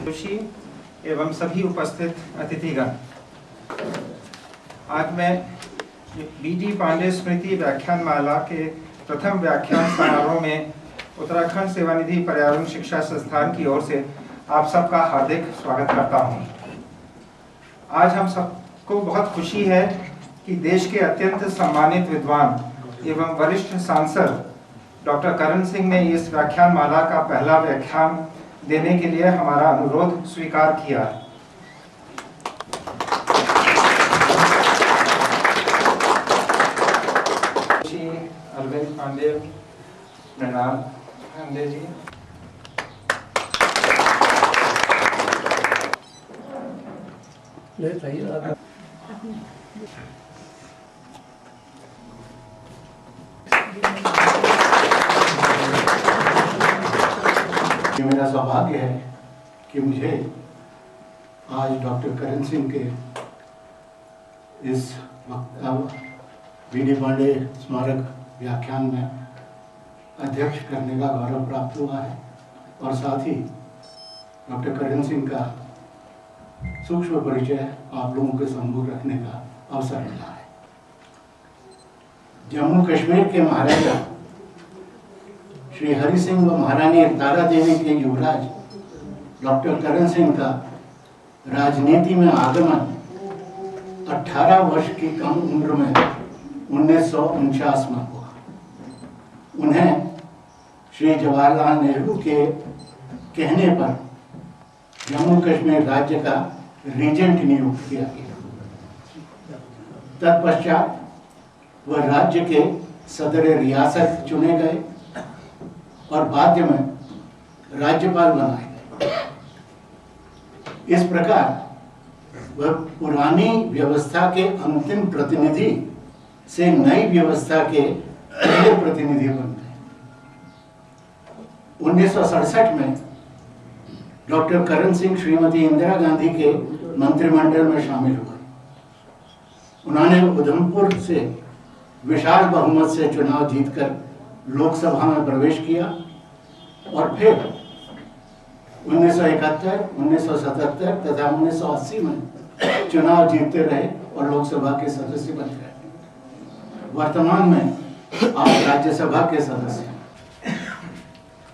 जोशी एवं सभी उपस्थित अतिथिगण, आज मैं बी.डी. पांडे स्मृति व्याख्यान माला के प्रथम व्याख्यान समारोह में उत्तराखंड सेवानिधि पर्यावरण शिक्षा संस्थान की ओर से आप सबका हार्दिक स्वागत करता हूं। आज हम सबको बहुत खुशी है कि देश के अत्यंत सम्मानित विद्वान एवं वरिष्ठ सांसद डॉक्टर करण सिंह ने इस व्याख्यान माला का पहला व्याख्यान देने के लिए हमारा अनुरोध स्वीकार किया। अरविंद पांडे, मृणाल पांडे जी, ये मेरा सौभाग्य है कि मुझे आज डॉक्टर करण सिंह के इस बी.डी. पांडे स्मारक व्याख्यान में अध्यक्ष करने का गौरव प्राप्त हुआ है और साथ ही डॉक्टर करण सिंह का सूक्ष्म परिचय आप लोगों के सम्मुख रखने का अवसर मिला है। जम्मू कश्मीर के महाराजा श्री हरि सिंह व महारानी तारा देवी के युवराज डॉक्टर करण सिंह का राजनीति में आगमन 18 वर्ष की कम उम्र में 1949 में हुआ। उन्हें श्री जवाहरलाल नेहरू के कहने पर जम्मू कश्मीर राज्य का रीजेंट नियुक्त किया गया। तत्पश्चात वह राज्य के सदर रियासत चुने गए और बाद में राज्यपाल बनाए गए। इस प्रकार वह पुरानी व्यवस्था के अंतिम प्रतिनिधि से नई व्यवस्था के पहले प्रतिनिधि बन गए। 1967 में डॉक्टर करण सिंह श्रीमती इंदिरा गांधी के मंत्रिमंडल में शामिल हुए। उन्होंने उधमपुर से विशाल बहुमत से चुनाव जीतकर लोकसभा में प्रवेश किया और फिर 1971, 1977 तथा 1980 में चुनाव जीतते रहे और लोकसभा के सदस्य बन गए। वर्तमान में आप राज्यसभा के सदस्य हैं।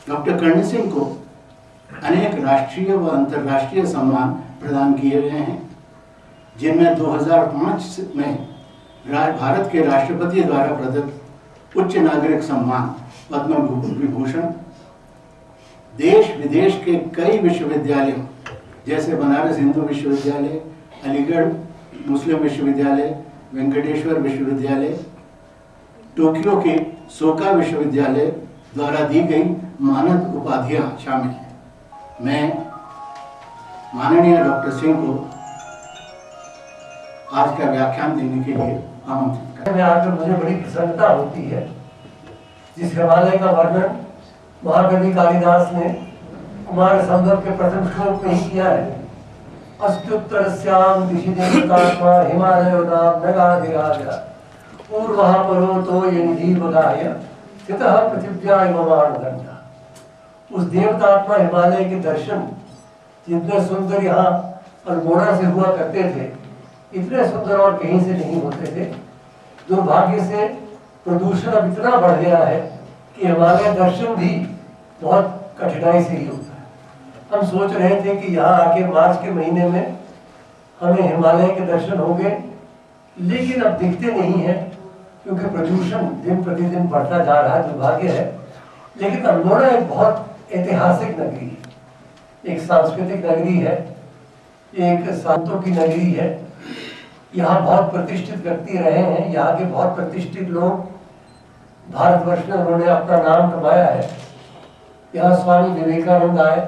डॉक्टर करण सिंह को अनेक राष्ट्रीय व अंतर्राष्ट्रीय सम्मान प्रदान किए गए हैं, जिनमें 2005 में भारत के राष्ट्रपति द्वारा प्रदत्त उच्च नागरिक सम्मान पद्म विभूषण, देश विदेश के कई विश्वविद्यालयों जैसे बनारस हिंदू विश्वविद्यालय, अलीगढ़ मुस्लिम विश्वविद्यालय, वेंकटेश्वर विश्वविद्यालय, टोक्यो के सोका विश्वविद्यालय द्वारा दी गई मानद उपाधियां शामिल हैं। मैं माननीय डॉक्टर सिंह को आज का व्याख्यान देने के लिए आमंत्रित करता हूं। आकर मुझे बड़ी प्रसन्नता होती है। जिस हिमालय का वर्णन महाकवि कालिदास ने कुमार संभव के प्रथम श्लोक में ही किया है। अस्तुत्तरस्याम दिशि देवतात्मा हिमालयो नाम नगाधिराज पूर्वः परो तो ये निधि बगाय स्थितः पृथिव्या इममानुदण्डः। उस देवतात्मा हिमालय के दर्शन जितने सुंदर यहाँ अल्मोड़ा से हुआ करते थे, इतने सुंदर और कहीं से नहीं होते थे। दुर्भाग्य से प्रदूषण अब इतना बढ़ गया है कि हिमालय दर्शन भी बहुत कठिनाई से ही होता है। हम सोच रहे थे कि यहाँ आके मार्च के महीने में हमें हिमालय के दर्शन होंगे, लेकिन अब दिखते नहीं है क्योंकि प्रदूषण दिन प्रतिदिन बढ़ता जा रहा है। दुर्भाग्य है। लेकिन अल्मोड़ा एक बहुत ऐतिहासिक नगरी है, एक सांस्कृतिक नगरी है, एक संतों की नगरी है। यहाँ बहुत प्रतिष्ठित व्यक्ति रहे हैं। यहाँ के बहुत प्रतिष्ठित लोग भारतवर्ष में उन्होंने अपना नाम कमाया है। यहाँ स्वामी विवेकानंद आए,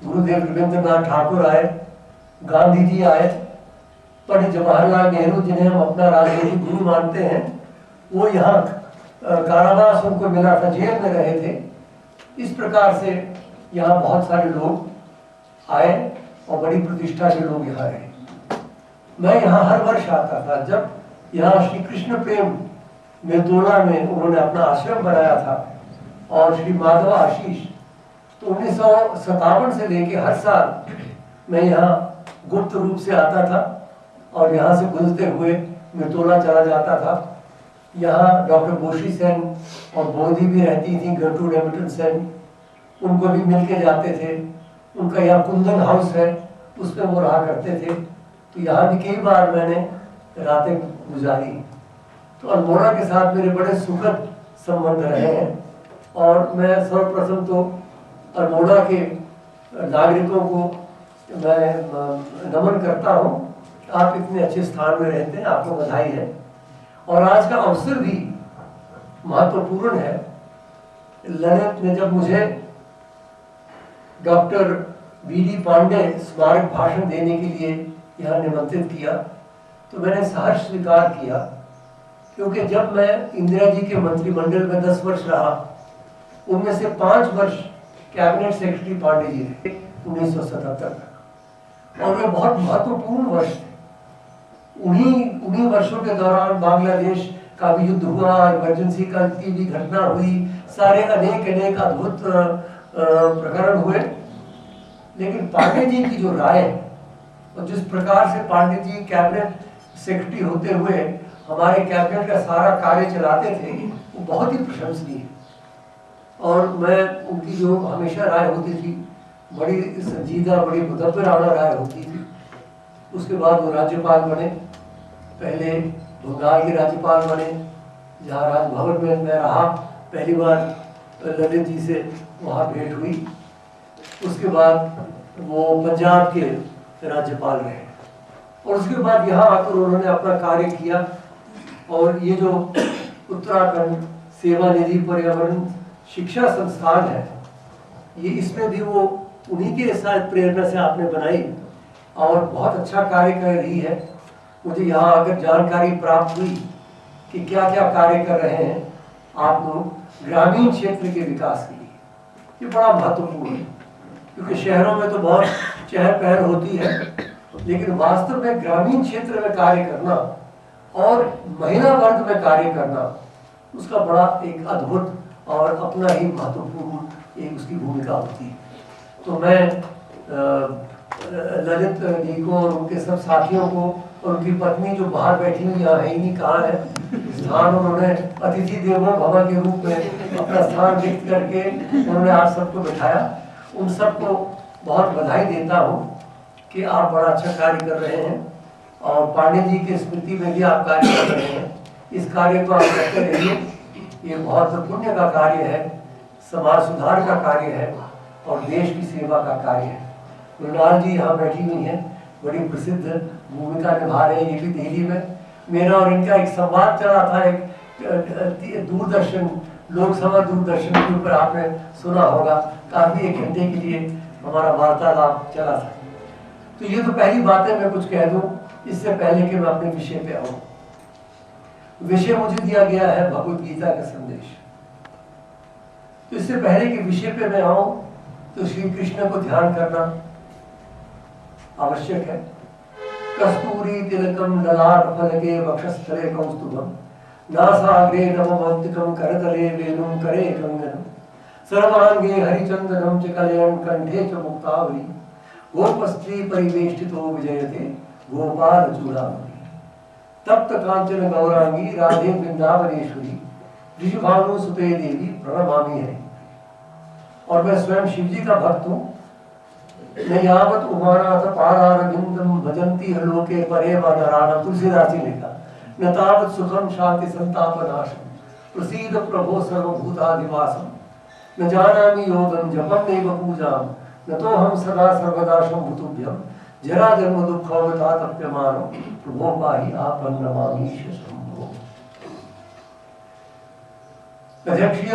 गुरुदेव रविंद्रनाथ ठाकुर आए, गांधी जी आए, पंडित जवाहरलाल नेहरू जिन्हें हम अपना राजनीतिक गुरु मानते हैं, वो यहाँ कारावास उनको मिला था, जेल में रहे थे। इस प्रकार से यहाँ बहुत सारे लोग आए और बड़ी प्रतिष्ठा के लोग यहाँ रहे। मैं यहाँ हर वर्ष आता था। जब यहाँ श्री कृष्ण प्रेम निर्दोला में उन्होंने अपना आश्रम बनाया था और श्री माधव आशीष, तो तो 1957 से लेके हर साल मैं यहाँ गुप्त रूप से आता था और यहाँ से गुजरते हुए मिर्तोला चला जाता था। यहाँ डॉक्टर बोशी सेन और बोधी भी रहती थी, गर्टरूड हैमिल्टन सेन, उनको भी मिल के जाते थे। उनका यहाँ कुंदन हाउस है, उसमें वो रहा करते थे। तो यहाँ भी कई बार मैंने रातें गुजारी। तो अल्मोड़ा के साथ मेरे बड़े सुखद संबंध रहे हैं और मैं सर्वप्रथम तो अल्मोड़ा के नागरिकों को मैं नमन करता हूँ। आप इतने अच्छे स्थान में रहते हैं, आपको बधाई है। और आज का अवसर भी महत्वपूर्ण है। ललित ने जब मुझे डॉक्टर वीडी पांडे स्मारक भाषण देने के लिए यहाँ निमंत्रित किया तो मैंने सहर्ष स्वीकार किया, क्योंकि जब मैं इंदिरा जी के मंत्रिमंडल में 10 वर्ष रहा, उनमें से 5 वर्ष कैबिनेट सेक्रेटरी पांडे जी थे 1977 तक, और वे बहुत महत्वपूर्ण वर्ष थे। उन्हीं वर्षों के दौरान बांग्लादेश का भी युद्ध हुआ, इमरजेंसी का की भी घटना हुई, सारे अनेक अद्भुत प्रकरण हुए। लेकिन पांडे जी की जो राय और जिस प्रकार से पांडे जी कैबिनेट सेक्रेटरी होते हुए हमारे कैबिनेट का सारा कार्य चलाते थे, वो बहुत ही प्रशंसनीय है। और मैं उनकी जो हमेशा राय होती थी, बड़ी संजीदा, बड़ी मुदब्बराना राय होती थी। उसके बाद वो राज्यपाल बने, पहले बंगाल के राज्यपाल बने, जहाँ राजभवन में मैं रहा। पहली बार ललित जी से वहाँ भेंट हुई। उसके बाद वो पंजाब के राज्यपाल रहे और उसके बाद यहाँ आकर उन्होंने अपना कार्य किया। और ये जो उत्तराखंड सेवा निधि पर्यावरण शिक्षा संस्थान है, ये इसमें भी वो उन्हीं के साथ प्रेरणा से आपने बनाई और बहुत अच्छा कार्य कर रही है। मुझे यहाँ आकर जानकारी प्राप्त हुई कि क्या क्या कार्य कर रहे हैं आप लोग ग्रामीण क्षेत्र के विकास के लिए। ये बड़ा महत्वपूर्ण है, क्योंकि शहरों में तो बहुत चहल पहल होती है, लेकिन वास्तव में ग्रामीण क्षेत्र में कार्य करना और महिला वर्ग में कार्य करना, उसका बड़ा एक अद्भुत और अपना ही महत्वपूर्ण एक उसकी भूमिका होती है। तो मैं ललित जी को और उनके सब साथियों को और उनकी पत्नी जो बाहर बैठी हुई यहाँ है ही नहीं, कहाँ है स्थान, उन्होंने अतिथि देवो भव के रूप में अपना स्थान रिक्त करके उन्होंने आज सबको बिठाया। उन सबको बहुत बधाई देता हूँ कि आप बड़ा अच्छा कार्य कर रहे हैं और पांडे जी की स्मृति में भी आप कार्य कर रहे हैं। इस कार्य को आप करते रहिए। ये बहुत पुण्य का कार्य है, समाज सुधार का कार्य है और देश की सेवा का कार्य है। मृणाल जी यहाँ बैठी हुई हैं, बड़ी प्रसिद्ध भूमिका निभा रहे हैं ये भी दिल्ली में। मेरा और इनका एक संवाद चला था, एक दूरदर्शन, लोकसभा दूरदर्शन के ऊपर आपने सुना होगा, काफी 1 घंटे के लिए हमारा वार्तालाप चला था। तो ये तो पहली बात है, मैं कुछ कह दूं इससे पहले कि मैं अपने विषय पे आऊं। विषय मुझे दिया गया है भगवत गीता का संदेश। तो इससे पहले कि विषय पे मैं आऊं तो श्री कृष्ण को ध्यान करना आवश्यक है। कस्तूरी तिलकम ललाट फलके वक्षस्थले कौस्तुभम नासाग्रे नवमौक्तिकम करतले वेणुं करे कंगनम सर्वांगे हरिचंदनम च कलयं कंठे च मुक्तावली गोपस्त्री परिवेष्टितो विजयते गोपाल चूड़ामणि तप्त कांचन गौरांगी राधे वृंदावनेश्वरी ऋषभानु सुते देवी प्रणमामि है। और मैं स्वयं शिव जी का भक्त हूँ। न यावत उमानाथ पादारविंदम भजन्ति लोके परे नराणाम, तुलसीदास जी लिखा, न तावत सुखम शांति संताप नाशम प्रसीद प्रभो सर्वभूताधिवासम न जानामि योगम जपम नैव पूजाम न तो हम सदा सर्वदा शंभुतुभ्यम जरा जन्म दुःखोवतातप्यमानो प्रभो पाहि आपन नमामीश शंभो। अध्यक्षीय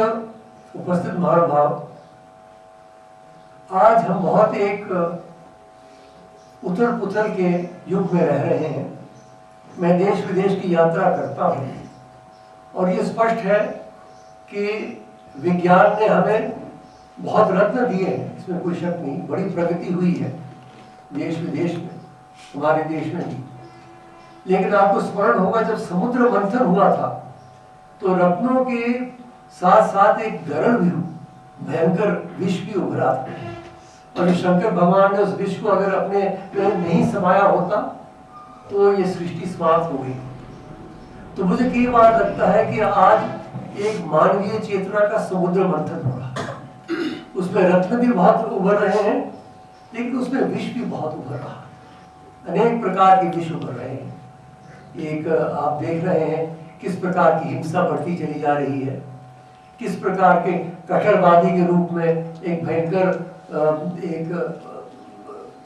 उपस्थित महानुभाव, आज हम बहुत एक उथल पुथल के युग में रह रहे हैं। मैं देश विदेश की यात्रा करता हूँ और ये स्पष्ट है कि विज्ञान ने हमें बहुत रत्न दिए हैं, इसमें कोई शक नहीं। बड़ी प्रगति हुई है देश विदेश में, हमारे देश में भी। लेकिन आपको स्मरण होगा जब समुद्र मंथन हुआ था तो रत्नों के साथ साथ एक गरुड़ भी भयंकर विष भी उभरा था। और शंकर भगवान ने उस विष को अगर अपने में नहीं समाया होता तो ये सृष्टि समाप्त हो गई। तो मुझे कई बार लगता है कि आज एक मानवीय चेतना का समुद्र मंथन हो रहा। उसमें रत्न भी बहुत उभर रहे हैं, लेकिन उसमें विष भी बहुत उभर रहा। अनेक प्रकार के विष उभर रहे हैं। एक आप देख रहे हैं किस प्रकार की हिंसा बढ़ती चली जा रही है, किस प्रकार के कट्टरवादी के रूप में एक भयंकर एक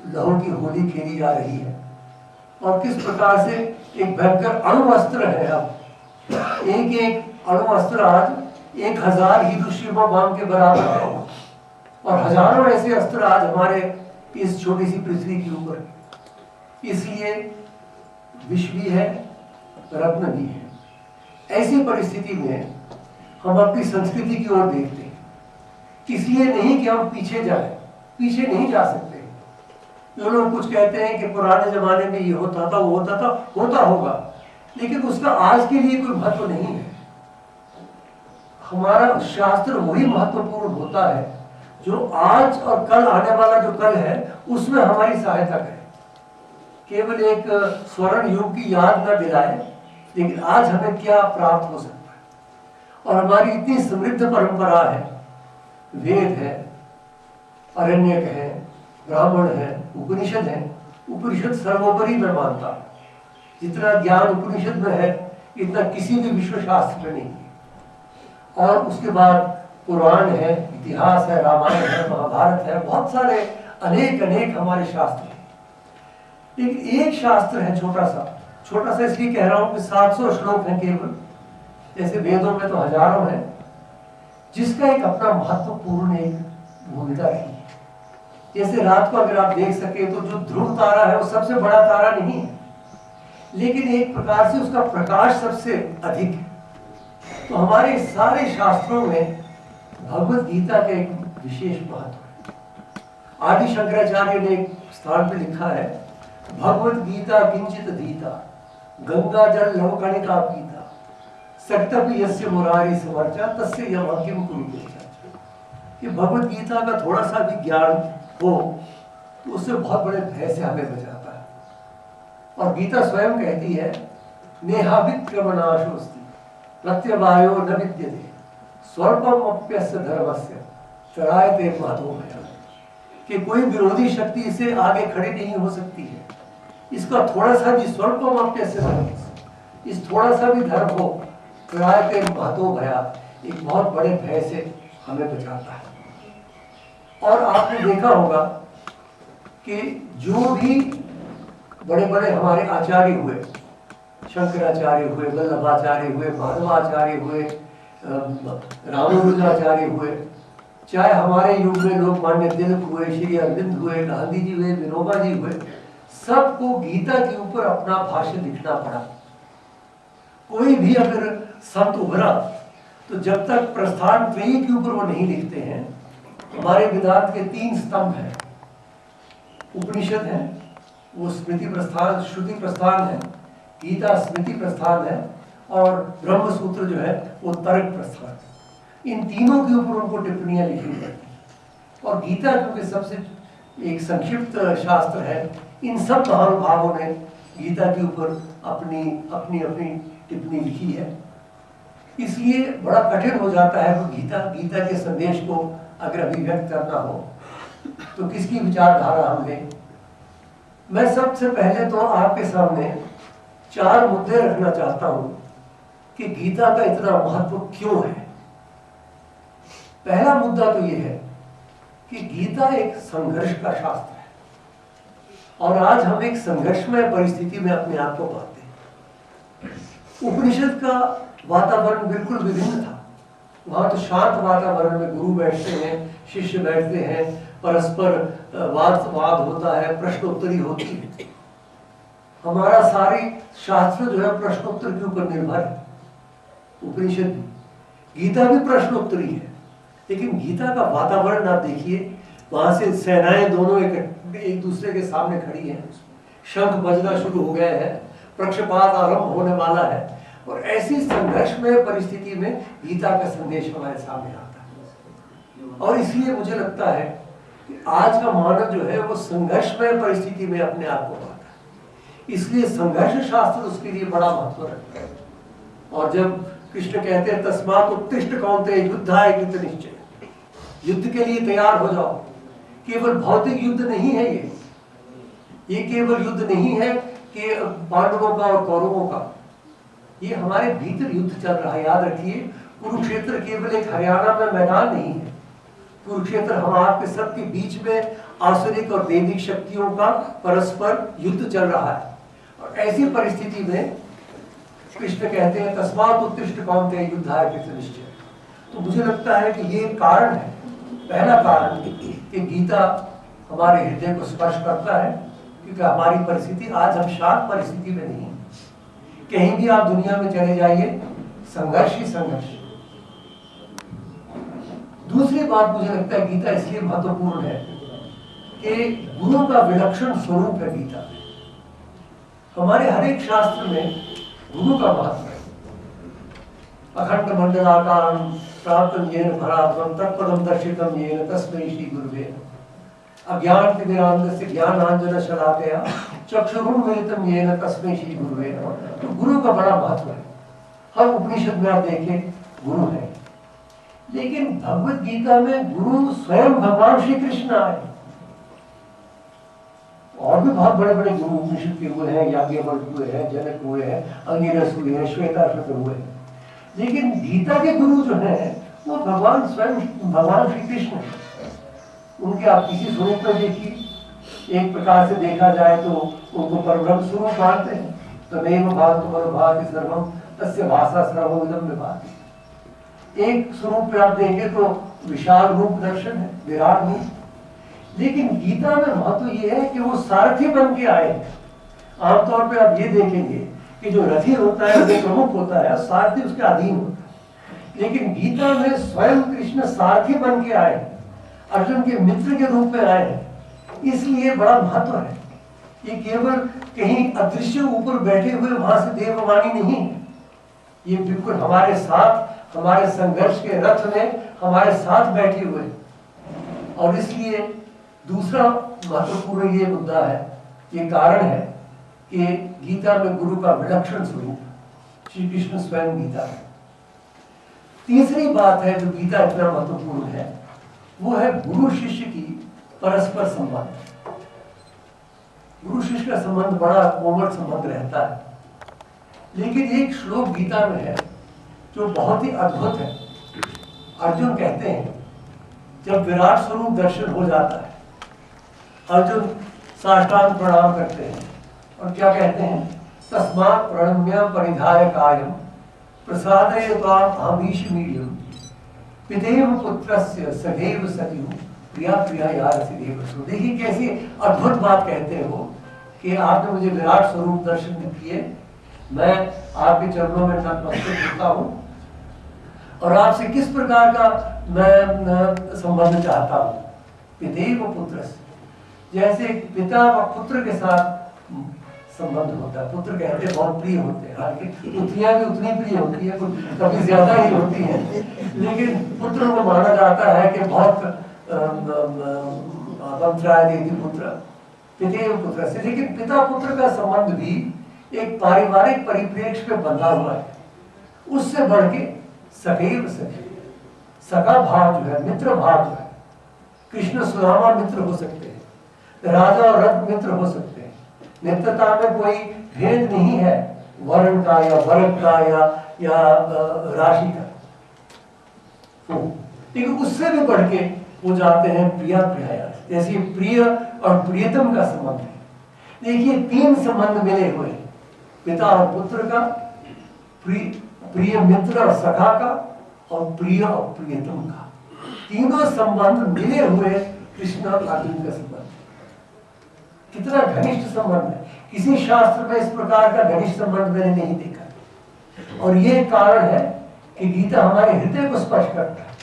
लहू की होली खेली जा रही है, और किस प्रकार से एक भयंकर अणु अस्त्र है। अब एक अणु अस्त्र आज 1000 हिरोशिमा बम के बराबर है, और हजारों ऐसे अस्त्र आज हमारे इस छोटी सी पृथ्वी के ऊपर। इसलिए विष भी है, रत्न भी है। ऐसी परिस्थिति में हम अपनी संस्कृति की ओर देखते हैं, इसलिए नहीं कि हम पीछे जाएं, पीछे नहीं जा सकते। जो लोग कुछ कहते हैं कि पुराने जमाने में ये होता था, वो होता था, होता होगा, लेकिन उसका आज के लिए कोई महत्व नहीं है। हमारा शास्त्र वही महत्वपूर्ण होता है जो आज और कल आने वाला जो कल है उसमें हमारी सहायता करे। केवल एक स्वर्ण युग की याद न दिलाए, लेकिन आज हमें क्या प्राप्त हो सकता है। और हमारी इतनी समृद्ध परंपरा है, वेद है, अरण्यक है, ब्राह्मण है, उपनिषद है। उपनिषद सर्वोपरि मैं मानता हूं। जितना ज्ञान उपनिषद में है इतना किसी भी विश्व शास्त्र में नहीं है। और उसके बाद पुराण है, इतिहास है, रामायण है, महाभारत है, बहुत सारे अनेक अनेक हमारे शास्त्र हैं। लेकिन एक शास्त्र है छोटा सा इसलिए कह रहा हूं कि 700 श्लोक हैं केवल, जैसे वेदों में तो हजारों हैं, जिसका एक अपना महत्वपूर्ण एक भूमिका रही है। जैसे रात को अगर आप देख सके तो जो ध्रुव तारा है वो सबसे बड़ा तारा नहीं है, लेकिन एक प्रकार से उसका प्रकाश सबसे अधिक है। तो हमारे सारे शास्त्रों में भगवत गीता का एक विशेष महत्व है। आदि शंकराचार्य ने एक स्थान पे लिखा है, भगवत गीता किंचित धीता गंगा जल लवकणिका पीता सक्तपि यस्य मुरारी समर्चा तस्य यमकिम कुरुते। कि भगवत गीता का थोड़ा सा भी ज्ञान हो तो उससे बहुत बड़े भय से हमें बचाता है। और गीता स्वयं कहती है, नेहाभिक्रमणाशोस्ति प्रत्यवायो न विद्यते स्वल्पम अप्यस्य धर्मस्य चरायते महतो। कि कोई विरोधी शक्ति इसे आगे खड़ी नहीं हो सकती है। इसका थोड़ा सा भी स्वल्पम अप्यस्य धर्म, इस थोड़ा सा भी धर्म हो, चरायते महतो भया, एक बहुत बड़े भय से हमें बचाता है। और आपने देखा होगा कि जो भी बड़े बड़े हमारे आचार्य हुए, शंकराचार्य हुए, वल्लभाचार्य हुए, माधवाचार्य हुए, रामानुजाचार्य हुए, चाहे हमारे युग में लोकमान्य तिलक हुए, श्री अरविंद हुए, गांधी जी हुए, विनोबा जी हुए, सबको गीता के ऊपर अपना भाष्य लिखना पड़ा। कोई भी अगर संत उभरा तो जब तक प्रस्थान त्रयी के ऊपर वो नहीं लिखते हैं। हमारे वेदांत के 3 स्तंभ हैं, उपनिषद है, वो स्मृति प्रस्थान, श्रुति प्रस्थान है, गीता स्मृति प्रस्थान है, और ब्रह्म सूत्र जो है वो तर्क प्रस्थान। इन तीनों के ऊपर उनको टिप्पणियां लिखनी पड़ती। और गीता क्योंकि सबसे एक संक्षिप्त शास्त्र है, इन सब महानुभावों ने गीता के ऊपर अपनी अपनी अपनी टिप्पणी लिखी है। इसलिए बड़ा कठिन हो जाता है वो गीता के संदेश को अगर अभिव्यक्त करना हो तो किसकी विचारधारा हम लें। मैं सबसे पहले तो आपके सामने 4 मुद्दे रखना चाहता हूं कि गीता का इतना महत्व क्यों है। पहला मुद्दा तो ये है कि गीता एक संघर्ष का शास्त्र है, और आज हम एक संघर्षमय परिस्थिति में अपने आप को पाते हैं। उपनिषद का वातावरण बिल्कुल विभिन्न था। वहां तो शांत वातावरण में गुरु बैठते हैं, शिष्य बैठते हैं, परस्पर वाद होता है, प्रश्नोत्तरी होती है। हमारा सारे शास्त्र जो है प्रश्नोत्तर के ऊपर निर्भर है। उपनिषद भी, गीता भी प्रश्नोत्तरी है, लेकिन गीता का वातावरण आप देखिए, वहां से सेनाएं दोनों एक दूसरे के सामने खड़ी हैं, शंख बजना शुरू हो गया है, पक्षपात आरंभ होने वाला है, और ऐसी संघर्षमय परिस्थिति में गीता का संदेश हमारे सामने आता है। और इसलिए मुझे लगता है कि आज का मानव जो है वो संघर्षमय परिस्थिति में अपने आप को पाता है, इसलिए संघर्ष शास्त्र उसके लिए बड़ा महत्व रखता है। और जब कृष्ण कहते हैं तस्मात् उत्तिष्ठ कौन्तेय युद्धाय कृत निश्चय, युद्ध के लिए तैयार हो जाओ, केवल भौतिक युद्ध नहीं है ये केवल युद्ध नहीं है कि पांडवों का और कौरवों का, ये हमारे भीतर युद्ध चल रहा है। याद रखिए, कुरुक्षेत्र केवल एक हरियाणा में मैदान नहीं है, कुरुक्षेत्र हम आपके सबके बीच में आसुरिक और दैविक शक्तियों का परस्पर युद्ध चल रहा है। और ऐसी परिस्थिति में कृष्ण कहते हैं तस्मात् उत्तिष्ठ कौन्तेय युद्धाय कृत निश्चय। तो मुझे लगता है कि ये कारण है, पहला कारण कि गीता हमारे हृदय को स्पर्श करता है, क्योंकि हमारी परिस्थिति आज हम शांत परिस्थिति में नहीं है। कहीं भी आप दुनिया में चले जाइए, संघर्ष ही संघर्ष। दूसरी बात मुझे लगता है गीता इसलिए महत्वपूर्ण है कि गुरु का विलक्षण स्वरूप है गीता में। हमारे हर एक शास्त्र में गुरु का महत्व है। अखंड मंडलाकारं प्राप्तं येन परात्मं तत्पदं दर्शितं येन तस्मै श्री गुरुवे नमः। अज्ञानतिमिरान्धस्य ज्ञानाञ्जनशलाकया चक्षुरुन्मीलितं येन तस्मै श्री गुरुवे नमः। तो गुरु का बड़ा महत्व है। हर उपनिषद में आप देखें गुरु है, लेकिन भगवत गीता में गुरु स्वयं भगवान श्री कृष्ण आए। और भी बहुत बड़े बड़े गुरु उपनिषद के हुए हैं, याज्ञवल्क्य हुए हैं, जनक हुए हैं, अंगिरस हुए हैं, श्वेताश्वत हुए हैं, लेकिन गीता के गुरु जो हैं वो भगवान स्वयं भगवान श्री कृष्ण है। उनके आप किसी स्वरूप में देखिए, एक प्रकार से देखा जाए तो उनको परब्रह्म स्वरूप मानते हैं। तमेव भाति मनोभाति सर्वम तस्य भाषा सर्वमिदं विभाति। एक स्वरूप पे आप देंगे तो विशाल रूप दर्शन है, विराट रूप। लेकिन गीता में महत्व ये है कि वो सारथी बन के आए। आमतौर पे आप ये देखेंगे कि जो रथी होता है वो प्रमुख होता है, सारथी उसके अधीन होता है। लेकिन गीता में स्वयं कृष्ण सारथी बन के आए, अर्जुन के मित्र के रूप में आए, इसलिए बड़ा महत्व है। ये केवल कहीं अदृश्य ऊपर बैठे हुए वहां से देववाणी नहीं है, ये बिल्कुल हमारे साथ, हमारे संघर्ष के रथ में हमारे साथ बैठे हुए। और इसलिए दूसरा महत्वपूर्ण ये मुद्दा है, ये कारण है कि गीता में गुरु का विलक्षण स्वरूप श्री कृष्ण स्वयं गीता है। तीसरी बात है जो गीता इतना महत्वपूर्ण है, वो है गुरु शिष्य की परस्पर संबंध। गुरु शिष्य का संबंध बड़ा कोमल संबंध रहता है, लेकिन एक श्लोक गीता में है जो बहुत ही अद्भुत है। अर्जुन कहते हैं, जब विराट स्वरूप दर्शन हो जाता है, अर्जुन साष्टांग प्रणाम करते हैं और क्या कहते हैं, तस्मात् प्रणम्य परिधाय कायम प्रसादय त्वाम आमीशमीड्यम पितेव पुत्रस्य सदैव सतिः प्रिया प्रिया यारसि देवसु। देखिए कैसी अद्भुत बात कहते हो कि आपने मुझे विराट स्वरूप दर्शन किए, मैं आपके चरणों में नतमस्तक होता हूँ और आपसे किस प्रकार का मैं संबंध चाहता हूँ। पितेव पुत्रस्य, जैसे पिता व पुत्र के साथ संबंध होता है। पुत्र कहते हैं बहुत प्रिय होते हैं, हालांकि पुत्रियां भी उतनी प्रिय होती है, कभी ज्यादा ही होती है, लेकिन पुत्र को माना जाता है कि बहुत पुत्र पितेव पुत्र से। लेकिन पिता पुत्र का संबंध भी एक पारिवारिक परिप्रेक्ष्य में बंधा हुआ है। उससे बढ़ के सदैव सखी, सखा भाव जो है, मित्र भाव जो है, कृष्ण सुदामा मित्र हो सकते हैं, राजा और रथ मित्र हो सकते हैं। मित्रता में कोई भेद नहीं है, वर्ण का या वर्ग का या राशि का। लेकिन उससे भी बढ़ के वो जाते हैं प्रिया प्रिया, जैसे प्रिय और प्रियतम का संबंध है। देखिए तीन संबंध मिले हुए, पिता और पुत्र का, प्रिय मित्र और सखा का, और प्रिय और प्रियतम का। तीनों संबंध मिले हुए कृष्ण और अर्जुन का संबंध। कितना घनिष्ठ संबंध है, किसी शास्त्र में इस प्रकार का घनिष्ठ संबंध मैंने नहीं देखा। और ये कारण है कि गीता हमारे हृदय को स्पर्श करता है।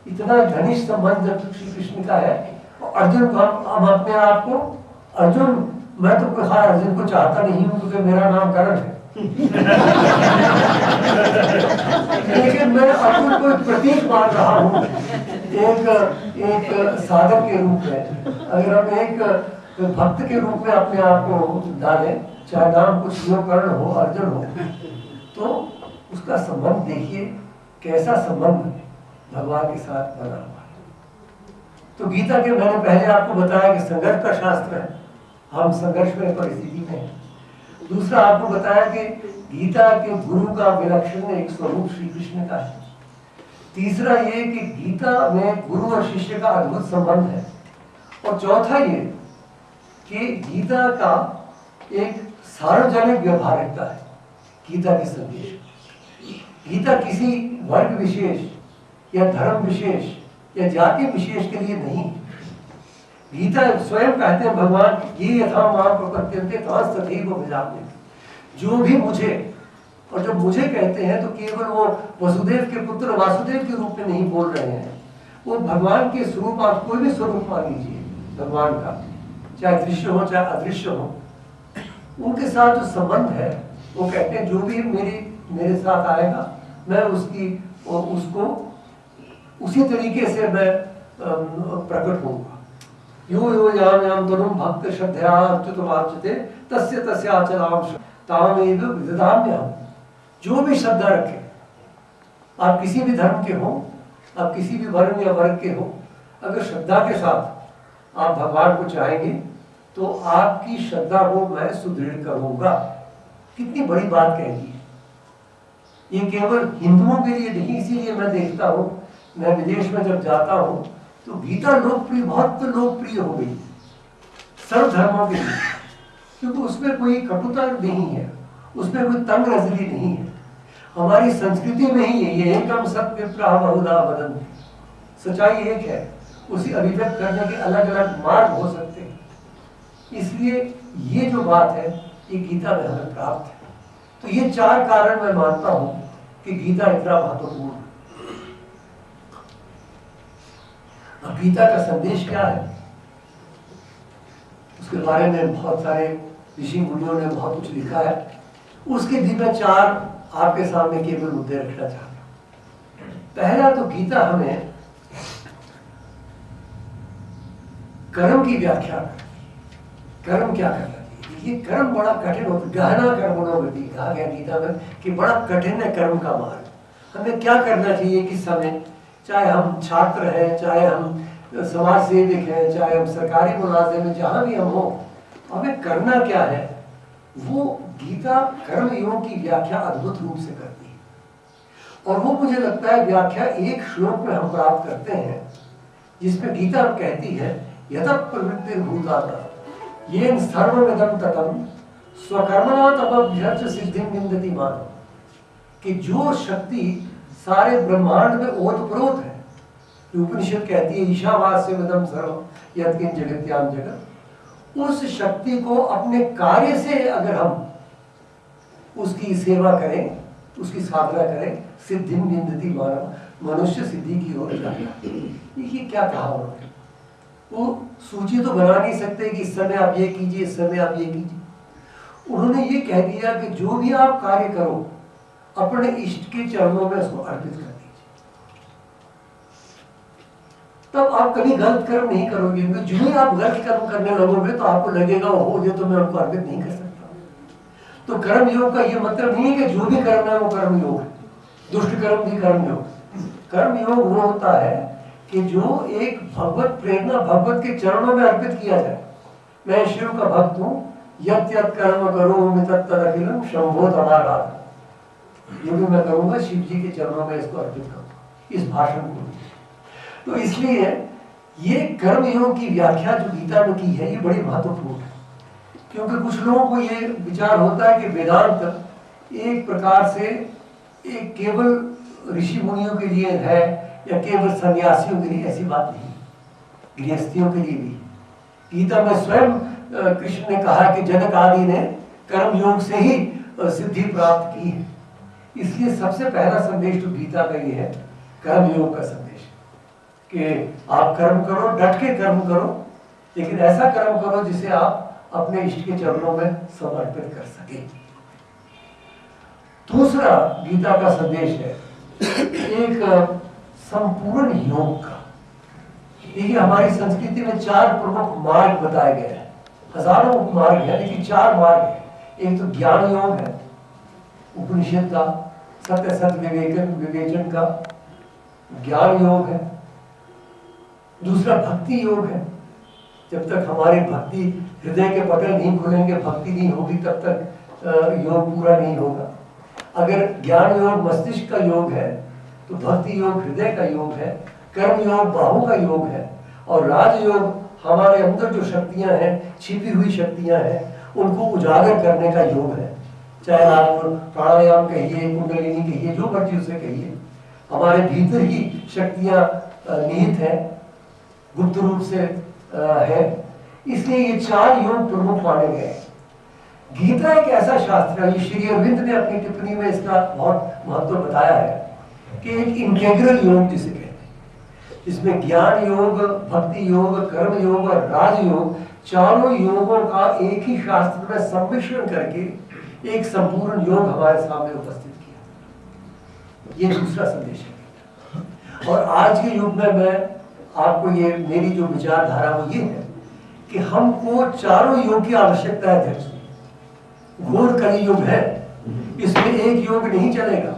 इतना घनिष्ठ संबंध जब श्री कृष्ण का है, और अर्जुन को हम अपने आप को, अर्जुन, मैं तो कोई खास अर्जुन को चाहता नहीं हूं क्योंकि मेरा नाम करण है लेकिन मैं अर्जुन को एक प्रतीक मान रहा हूं एक साधक के रूप में, अगर हम एक भक्त के रूप में अपने आप को डालें, चाहे नाम कुछ शिवकर्ण हो, अर्जुन हो, तो उसका संबंध देखिए कैसा संबंध भगवान के साथ बना हुआ है। तो गीता के मैंने पहले आपको बताया कि संघर्ष का शास्त्र है, हम संघर्ष में परिस्थिति में हैं। दूसरा आपको बताया कि गीता के गुरु का विलक्षण एक स्वरूप श्री कृष्ण का है। तीसरा ये कि गीता में गुरु और शिष्य का अद्भुत संबंध है। और चौथा ये कि गीता का एक सार्वजनिक व्यवहारिकता है। गीता के संदेश, गीता किसी वर्ग विशेष या धर्म विशेष या जाति विशेष के लिए नहीं। गीता स्वयं कहते हैं भगवान, ये यथा माम प्रपद्यन्ते तथैव भजाम्यहम्। जो भी मुझे, और जब मुझे कहते हैं तो केवल वो वसुदेव के पुत्र वासुदेव के रूप में नहीं बोल रहे हैं, वो भगवान के स्वरूप, आप कोई भी स्वरूप मान लीजिए भगवान का, चाहे दृश्य हो चाहे अदृश्य हो, उनके साथ जो संबंध है, वो कहते हैं जो भी मेरे साथ आएगा मैं उसको उसी तरीके से मैं प्रकट होऊंगा। यो यो याम याम तनुम भक्त श्रद्धया अच्युत वाच्यते तस्य तस्य आचराम तामेव विदधाम्यहम्। जो भी श्रद्धा रखे, आप किसी भी धर्म के हो, आप किसी भी वर्ण या वर्ग के हो, अगर श्रद्धा के साथ आप भगवान को चाहेंगे तो आपकी श्रद्धा को मैं सुदृढ़ करूंगा। कितनी बड़ी बात कह दी है। ये केवल हिंदुओं के लिए नहीं, इसीलिए मैं देखता हूँ, मैं विदेश में जब जाता हूँ तो गीता लोकप्रिय, बहुत लोकप्रिय हो गई सर्व धर्मों के लिए, क्योंकि उसमें कोई कटुता नहीं है, उसमें कोई तंग नजरी नहीं है। हमारी संस्कृति में ही है ये एकम सत्य बहुधा वदन्ति, सच्चाई एक है, उसे अभिव्यक्त करने के अलग अलग मार्ग हो सकते हैं। इसलिए ये जो बात है ये गीता में हमें प्राप्त है। तो ये चार कारण मैं मानता हूं कि गीता इतना महत्वपूर्ण है। अब गीता का संदेश क्या है, उसके बारे में बहुत सारे ऋषि मुनियों ने बहुत कुछ लिखा है। उसके भी मैं चार आपके सामने केवल मुद्दे रखना चाहता हूं। पहला तो गीता हमें कर्म की व्याख्या करती है। कर्म क्या करना चाहिए? ये कर्म बड़ा कठिन होता है, गहना कर्मणोगति कहा गया गीता में कि बड़ा कठिन है कर्म का मार्ग। हमें क्या करना चाहिए किस समय, चाहे हम छात्र हैं, चाहे हम समाज सेवक हैं, चाहे हम सरकारी मुलाजिम हैं, जहां भी हम हो, हमें करना क्या है, वो गीता कर्म योग की व्याख्या अद्भुत रूप से करती है। और वो मुझे लगता है व्याख्या एक श्लोक में हम प्राप्त करते हैं, जिसमें गीता कहती है यतः प्रवृत्तिर्भूतात् येन सर्वमिदं ततं स्वकर्मणा तपभ्यर्च सिद्धिं विन्दति मानव। कि जो शक्ति सारे ब्रह्मांड में ओतप्रोत है, उपनिषद कहती है ईशावास्यमिदं सर्वं यत् किंच जगत्याम जगत्, उस शक्ति को अपने कार्य से अगर हम उसकी सेवा करें, उसकी साधना करें, सिद्धिं विन्दति मानव, मनुष्य सिद्धि की ओर जाता है। ये क्या कहा उन्होंने? वो सूची तो बना नहीं सकते कि इस समय आप ये कीजिए, इस समय आप ये कीजिए। उन्होंने ये कह दिया कि जो भी आप कार्य करो अपने इष्ट के चरणों में उसको अर्पित कर दीजिए, तब आप कभी गलत कर्म नहीं करोगे। क्योंकि जो ही आप गलत कर्म करने लगोगे तो आपको लगेगा हो ये तो मैं उनको अर्पित नहीं कर सकता। तो कर्म योग का ये मतलब नहीं है कि जो भी कर्म है वो कर्म योग है, दुष्ट कर्म भी कर्म योग। कर्म योग वो होता है कि जो एक भगवत प्रेरणा भगवत के चरणों में अर्पित किया जाए। मैं शिव का भक्त हूँ, यत् यत् कर्म करोमि तत्तदखिलं शंभो तदाराधनम्। जो भी मैं करूंगा शिव जी के चरणों में इसको अर्पित करूंगा, इस भाषण को। तो इसलिए ये कर्म योग की व्याख्या जो गीता में की है ये बड़ी महत्वपूर्ण है। क्योंकि कुछ लोगों को ये विचार होता है कि वेदांत एक प्रकार से एक केवल ऋषि मुनियों के लिए है या केवल सन्यासियों के लिए, ऐसी बात नहीं, गृहस्थियों के लिए भी। गीता में स्वयं कृष्ण ने कहा कि जनक आदि ने कर्म योग से ही सिद्धि प्राप्त की है। इसलिए सबसे पहला संदेश तो गीता का ये है, कर्म योग का संदेश, कि आप कर्म करो, डट के कर्म करो, लेकिन ऐसा कर्म करो जिसे आप अपने इष्ट के चरणों में समर्पित कर सके। दूसरा गीता का संदेश है एक संपूर्ण योग का। देखिए हमारी संस्कृति में 4 प्रमुख मार्ग बताए गए हैं। हजारों मार्ग है लेकिन 4 मार्ग है। एक तो ज्ञान योग है, उपनिषद का, सत्य सत विवेचन का ज्ञान योग है। दूसरा भक्ति योग है, जब तक हमारी भक्ति हृदय के पटल नहीं खुलेंगे, भक्ति नहीं होगी, तब तक योग पूरा नहीं होगा। अगर ज्ञान योग मस्तिष्क का योग है तो भक्ति योग हृदय का योग है, कर्म योग बाहु का योग है, और राजयोग हमारे अंदर जो शक्तियां हैं, छिपी हुई शक्तियां हैं, उनको उजागर करने का योग है। चाहे आप प्राणायाम कहिए, कुंडलिनी कहिए, जो मर्जी उसे कहिए, हमारे भीतर ही शक्तियां निहित हैं, गुप्त रूप से है। इसलिए ये 4 योग प्रमुख माने गए। गीता एक ऐसा शास्त्र है, श्री अरविंद ने अपनी टिप्पणी में इसका बहुत महत्व बताया है कि एक इंटेग्रल योग जिसे कहते हैं, जिसमें ज्ञान योग, भक्ति योग, कर्म योग और राजयोग, चारों योगों का एक ही शास्त्र में सम्मिश्रण करके एक संपूर्ण योग हमारे सामने उपस्थित किया। ये दूसरा संदेश है। और आज के युग में मैं आपको ये मेरी जो विचारधारा वो ये है कि हमको चारों योग की आवश्यकता है। अध्यक्ष, घोर कलियुग है, इसमें एक योग नहीं चलेगा।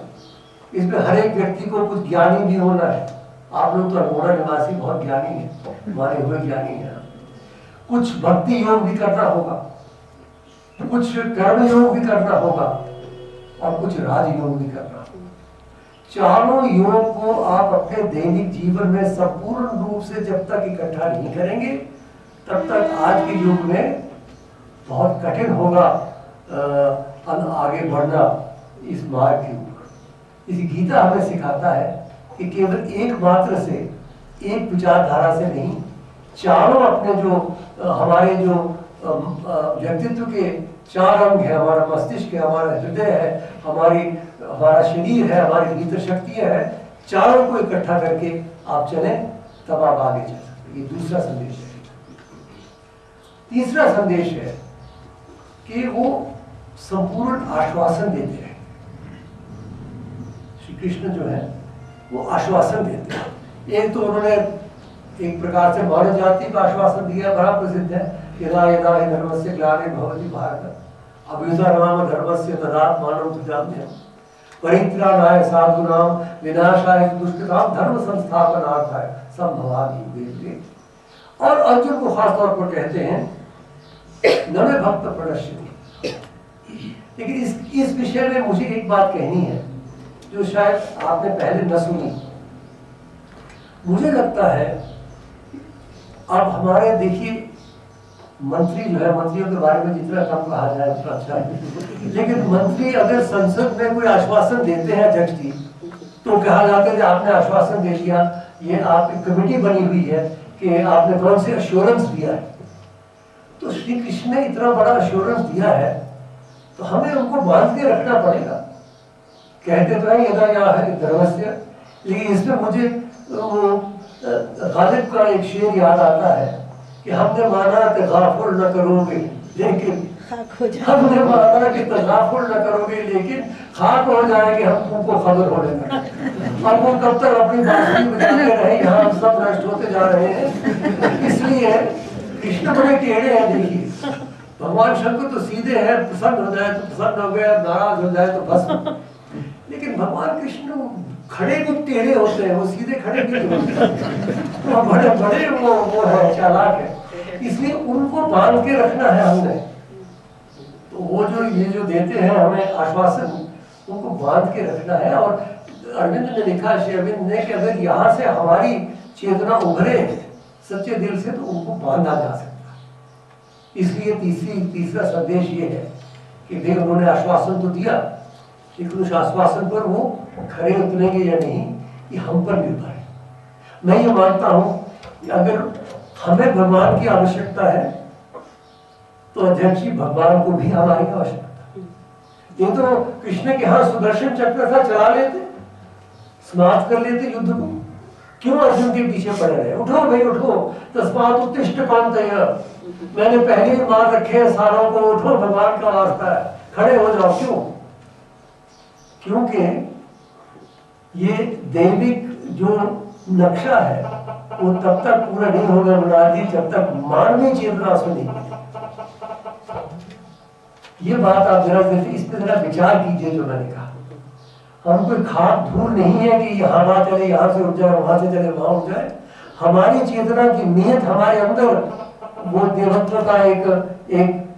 इसमें हर एक व्यक्ति को कुछ ज्ञानी भी होना है। आप लोग तो अल्मोड़ा निवासी बहुत ज्ञानी हैं, हमारे हुए ज्ञानी हैं। कुछ भक्ति योग भी करना होगा, कुछ कर्म योग भी करना होगा, और कुछ राजयोग भी करना होगा। चारों योग को आप अपने दैनिक जीवन में संपूर्ण रूप से जब तक इकट्ठा नहीं करेंगे, तब तक आज के युग में बहुत कठिन होगा आगे बढ़ना इस मार्ग के ऊपर। इसी गीता हमें सिखाता है कि केवल एक मात्र से, एक विचारधारा से नहीं, चारों अपने जो हमारे जो व्यक्तित्व के 4 अंग है, हमारा मस्तिष्क है, हमारा हृदय है, हमारा शरीर है, हमारी भीतर शक्तियां है, चारों को इकट्ठा करके आप चलें, तब आप आगे चल सकते। ये दूसरा संदेश है। तीसरा संदेश है कि वो संपूर्ण आश्वासन देते हैं। श्री कृष्ण जो है वो आश्वासन देते हैं। एक तो उन्होंने एक प्रकार से मानव जाति का आश्वासन दिया, बड़ा प्रसिद्ध है, यदा यदा हि धर्मस्य ग्लानिर्भवति भारत अभ्युदयनाम धर्मस्य तदात्मानं सृजाम्यहम् परित्राणाय साधूनां विनाशाय दुष्कृतां धर्म संस्थापनार्थाय संभवामि युगे। और अर्जुन को खास तौर पर कहते हैं न मे भक्त प्रणश्यति। लेकिन इस विषय में मुझे एक बात कहनी है जो शायद आपने पहले न सुनी। मुझे लगता है अब हमारे देखिए मंत्री जो है, मंत्रियों के बारे में जितना कम कहा जाए उतना अच्छा है, लेकिन मंत्री अगर संसद में कोई आश्वासन देते हैं अध्यक्ष जी, तो कहा जाता है कि आपने आश्वासन दे दिया, ये आपकी कमेटी बनी हुई है कि आपने कौन से अश्योरेंस दिया है। तो श्री कृष्ण ने इतना बड़ा अश्योरेंस दिया है तो हमें उनको बांध के रखना पड़ेगा। कहते तो है यदा या है धर्मस्य, लेकिन इसमें मुझे गालिब का एक शेर याद आता है कि हमने माना कि गाफुर न करोगे, लेकिन हमने माना कि गाफुर न करोगे, लेकिन खाक हो जाएंगे हम तुमको खबर होने लगे। और वो कब तक अपनी बांसुरी बजाते रहे, यहाँ हम सब नष्ट होते जा रहे हैं। इसलिए कृष्ण बड़े टेढ़े हैं। देखिए भगवान शंकर तो सीधे हैं, प्रसन्न हो जाए तो प्रसन्न हो गया, नाराज हो जाए तो भस्म। लेकिन भगवान कृष्ण खड़े भी टेढ़े होते हैं, वो सीधे खड़े भी नहीं होते। तो बड़े बड़े वो है, चालाक है, इसलिए उनको बांध के रखना है हमने। तो वो जो ये जो देते हैं हमें आश्वासन, उनको बांध के रखना है। और अरविंद ने लिखा, श्री अरविंद ने, कि अगर यहाँ से हमारी चेतना उभरे सच्चे दिल से, तो उनको बांधा जा सकता है। इसलिए तीसरा संदेश ये है कि भाई उन्होंने आश्वासन तो दिया, लेकिन उस आश्वासन पर वो खरे उतरेंगे या नहीं, ये हम पर निर्भर है। मैं ये मानता हूं कि अगर हमें भगवान की आवश्यकता है तो अध्यक्ष जी भगवान को भी हमारी आवश्यकता है। ये तो कृष्ण के यहाँ सुदर्शन चक्र था, चला लेते, समाप्त कर लेते युद्ध को। क्यों अर्जुन के पीछे पड़े रहे? उठो भाई उठो, तस्मात् उत्तिष्ठ कौन्तेय, मैंने पहले ही मार रखे हैं सारों को, उठो, भगवान का वास्ता है, खड़े हो जाओ। क्यों? क्योंकि ये दैविक जो नक्शा है वो तब तक पूरा नहीं होगा मुराद जी जब तक मानवीय चेतना सुनेगी। ये बात आप जरा इस पे जरा विचार कीजिए जो मैंने कहा। हम कोई खाक धूल नहीं है कि यहाँ वहां चले, यहाँ से उठ जाए, वहां से चले वहां उठ जाए। हमारी चेतना की नियत हमारे अंदर वो देवत्व का एक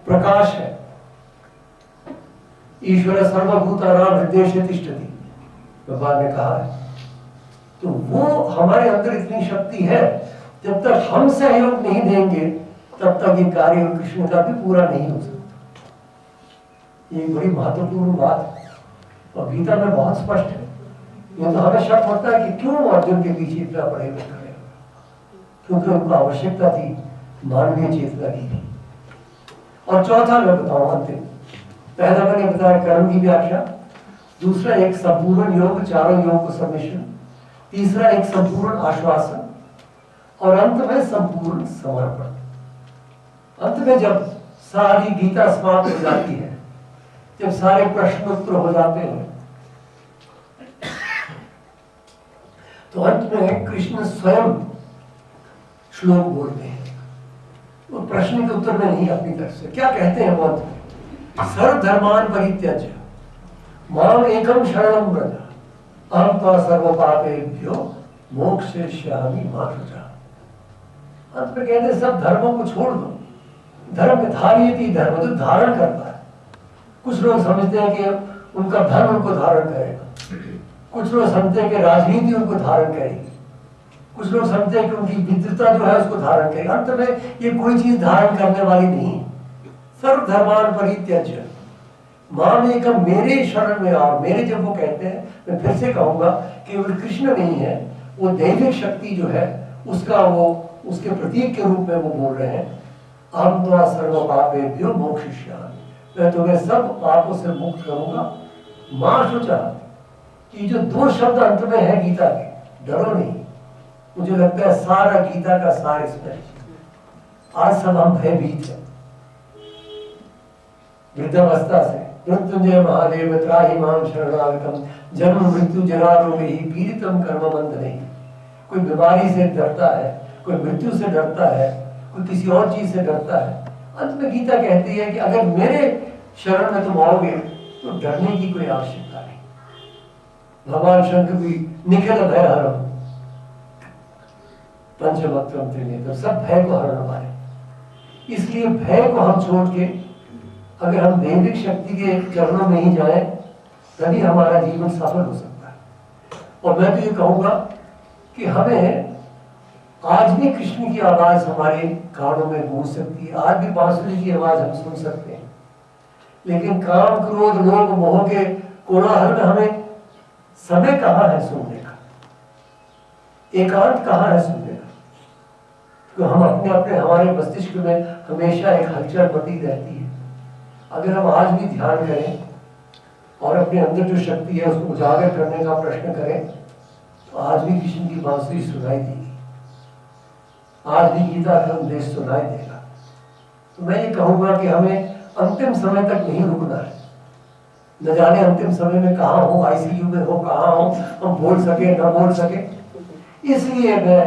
प्रकाश है। ईश्वर सर्वभूतानां हृदयेषु तिष्ठति भगवान ने कहा है। तो वो हमारे अंदर इतनी शक्ति है, जब तक हम सहयोग नहीं देंगे तब तक ये कार्य कृष्ण का भी पूरा नहीं हो सकता। ये बड़ी महत्वपूर्ण बात है और गीता में बहुत स्पष्ट है। ये तो हमें शक होता है कि क्यों अर्जुन के पीछे इतना पड़े हुए खड़े, क्योंकि उनको आवश्यकता थी मानवीय चेतना की। और चौथा मैं बताऊं अंतिम, पहला मैंने बताया कर्म की व्याख्या, दूसरा एक संपूर्ण योग, चारों योग को सम्मिश्रण, तीसरा एक संपूर्ण आश्वासन और अंत में संपूर्ण समर्पण। अंत में जब सारी गीता समाप्त हो जाती है, जब सारे प्रश्न उत्तर हो जाते हैं, तो अंत में कृष्ण स्वयं श्लोक बोलते हैं। वो प्रश्न के उत्तर में नहीं, अपनी तरफ से क्या कहते हैं वो अंत में, सर्व धर्मान परित्यज्य माम एकम शरणं व्रज अहं त्वा सर्व पापेभ्यो मोक्षयिष्यामि मा शुचः। अंत में कहते हैं सब धर्मों को छोड़ दो। धर्म धार्यति, धर्म तो धारण करता है। कुछ लोग समझते हैं कि उनका धर्म उनको धारण करेगा, कुछ लोग समझते हैं कि राजनीति उनको धारण करेगी, कुछ लोग समझते हैं कि उनकी विद्वता जो है उसको धारण करेगी। अंत में ये कोई चीज धारण करने वाली नहीं है। सर्व धर्मान परित्यज्य माम एकम, मेरे शरण में आओ। मेरे जब वो कहते हैं, मैं फिर से कहूंगा, केवल कृष्ण नहीं है, वो दैविक शक्ति जो है उसका वो उसके प्रतीक के रूप में वो बोल रहे हैं, अहं त्वा सर्व पापेभ्यो मोक्षयिष्यामि, मैं तुम्हें सब पापों से मुक्त करूंगा। मा शुचः, कि जो दो शब्द अंत में है गीता के, डरो नहीं। मुझे लगता है सारा गीता का सार इसमें है। आज सब हम भयभीत हैं वृद्धावस्था से। मृत्युंजय महादेव त्राहि मां शरणागतम, जन्म मृत्यु जरा रोगी पीड़ितम कर्म बंध नहीं। कोई बीमारी से डरता है, कोई मृत्यु से डरता है, कोई किसी और चीज से डरता है। अंत में गीता कहती है कि अगर मेरे शरण में तुम आओगे तो डरने की कोई आवश्यकता नहीं। भगवान शंकर भी निखिल भय हरम पंचवक्त्रम त्रिनेत्रम, सब भय को हरण वाले। इसलिए भय को हम छोड़ के अगर हम दैविक शक्ति के चरणों में ही जाएं, तभी हमारा जीवन सफल हो सकता है। और मैं तो ये कहूंगा कि हमें आज भी कृष्ण की आवाज हमारे कानों में गूंज सकती है, आज भी बांसुरी की आवाज हम सुन सकते हैं। लेकिन काम, क्रोध, लोभ, मोह के कोलाहल में हमें समय कहाँ है सुनने का, एकांत कहाँ है सुनने का। तो हम अपने अपने हमारे मस्तिष्क में हमेशा एक हलचल बनी रहती है। अगर हम आज भी ध्यान करें और अपने अंदर जो शक्ति है उसको उजागर करने का प्रश्न करें, तो आज भी कृष्ण की बांसुरी सुनाई देगी, आज भी गीता का संदेश सुनाई देगा। तो मैं ये कहूंगा कि हमें अंतिम समय तक नहीं रुकना है। न जाने अंतिम समय में कहाँ हो, आईसीयू में हो, कहाँ हो, हम बोल सके न बोल सके। इसलिए मैं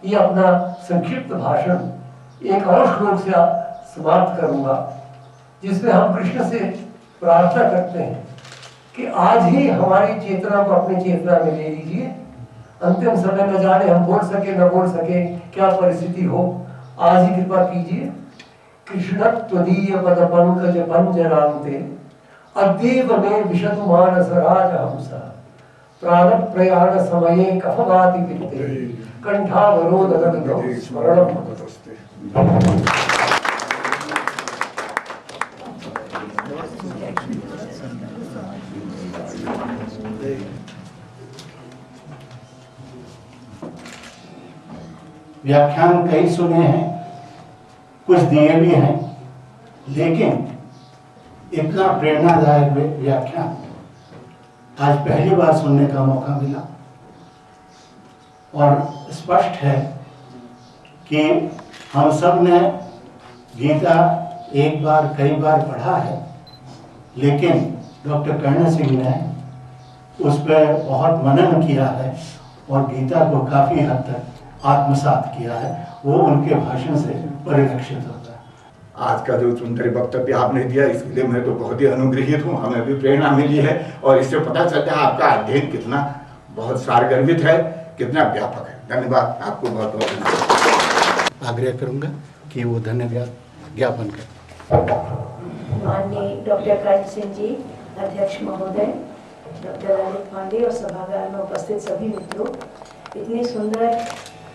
ये अपना संक्षिप्त भाषण एक और श्लोक से समाप्त करूंगा, जिसमें हम कृष्ण से प्रार्थना करते हैं कि आज ही हमारी चेतना को अपनी चेतना में ले लीजिए। अंतिम समय न जाने हम बोल सके न बोल सके, क्या परिस्थिति हो, आज ही कृपा कीजिए। कृष्ण त्वदीय पद पंकज पंजरांते अद्यैव मे विशतु मानस राजहंसः प्राण प्रयाण समये कफवाति पित्ते कंठावरोध दग्धौ स्मरणं भवतस्ते। व्याख्यान कई सुने हैं, कुछ दिए भी हैं, लेकिन इतना प्रेरणादायक व्याख्यान आज पहली बार सुनने का मौका मिला। और स्पष्ट है कि हम सब ने गीता एक बार कई बार पढ़ा है, लेकिन डॉक्टर कर्ण सिंह ने उस पर बहुत मनन किया है और गीता को काफ़ी हद तक आत्मसात किया है वो उनके भाषण से परिलक्षित होता है। आज का जो सुंदर वक्तव्य आपने दिया इसके लिए मैं तो बहुत ही अनुग्रहित हूँ, हमें भी प्रेरणा मिली है और इससे पता चलता है आपका अध्ययन कितना बहुत सारगर्भित है, कितना व्यापक है। धन्यवाद आपको, बहुत बहुत धन्यवाद। आग्रह करूंगा कि वो धन्यवाद ज्ञापन करें। माननीय डॉक्टर कर्ण सिंह जी, अध्यक्ष महोदय, डॉक्टर ललित पांडे और सभागार में उपस्थित सभी मित्रों, इतने सुंदर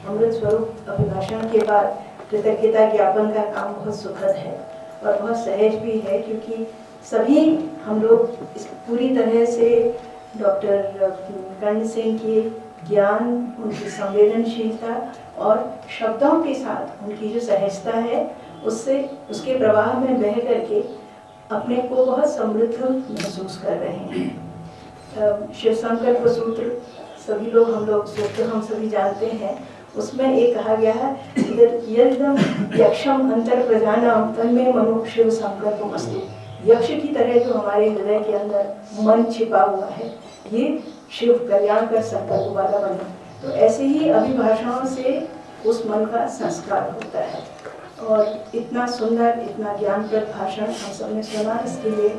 अमृत स्वरूप अभिभाषण के बाद कृतज्ञता ज्ञापन का काम बहुत सुखद है और बहुत सहज भी है, क्योंकि सभी हम लोग इस पूरी तरह से डॉक्टर कर्ण सिंह के ज्ञान, उनकी संवेदनशीलता और शब्दों के साथ उनकी जो सहजता है उससे उसके प्रवाह में बह करके अपने को बहुत समृद्ध महसूस कर रहे हैं। शिव संकल्प सूत्र सभी लोग हम लोग सूत्र हम सभी जानते हैं, उसमें एक कहा गया है यदम यक्षम अंतर प्रजानाम तन्मे मनो शिव संकल्पमस्तु। यक्ष की तरह जो हमारे हृदय के अंदर मन छिपा हुआ है ये शिव कल्याण का संकल्प वाला बने। तो ऐसे ही अभिभाषणों से उस मन का संस्कार होता है और इतना सुंदर, इतना ज्ञानप्रद भाषण हम सबने सुना, इसके लिए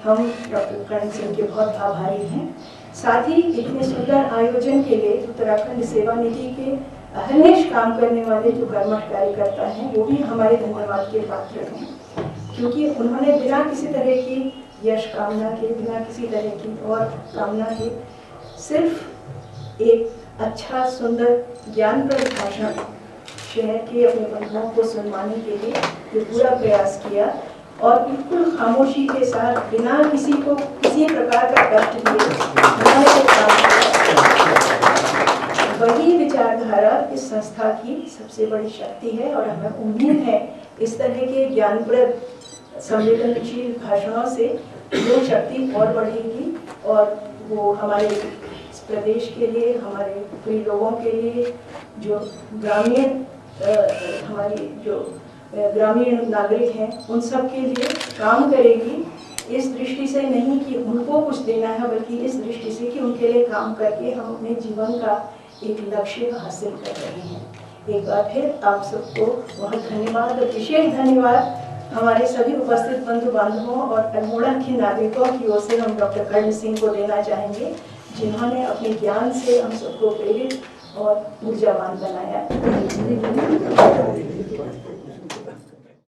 हम डॉक्टर कर्ण सिंह के बहुत आभारी हैं। साथ ही इतने सुंदर आयोजन के लिए उत्तराखंड सेवा निधि के अहर्निश काम करने वाले जो कर्मठ कार्यकर्ता हैं वो भी हमारे धन्यवाद के पात्र हैं, क्योंकि उन्होंने बिना किसी तरह की यश कामना के, बिना किसी तरह की और कामना के सिर्फ एक अच्छा सुंदर ज्ञानप्रद भाषण शहर के अपने बंधुओं को सुनवाने के लिए जो पूरा प्रयास किया और बिल्कुल खामोशी के साथ बिना किसी को किसी प्रकार का कष्ट दिए उन्होंने काम किया। वही विचारधारा इस संस्था की सबसे बड़ी शक्ति है और हमें उम्मीद है इस तरह के ज्ञानप्रद संवेदनशील भाषणों से वो शक्ति और बढ़ेगी और वो हमारे प्रदेश के लिए, हमारे पूरे लोगों के लिए, जो ग्रामीण हमारी जो ग्रामीण नागरिक हैं उन सब के लिए काम करेगी। इस दृष्टि से नहीं कि उनको कुछ देना है, बल्कि इस दृष्टि से कि उनके लिए काम करके हम अपने जीवन का एक लक्ष्य हासिल कर रहे हैं। एक बार फिर आप सबको बहुत धन्यवाद और विशेष धन्यवाद हमारे सभी उपस्थित बंधु बांधवों और अल्मोड़ा के नागरिकों की ओर से हम डॉक्टर कर्ण सिंह को देना चाहेंगे, जिन्होंने अपने ज्ञान से हम सबको प्रेरित और ऊर्जावान बनाया।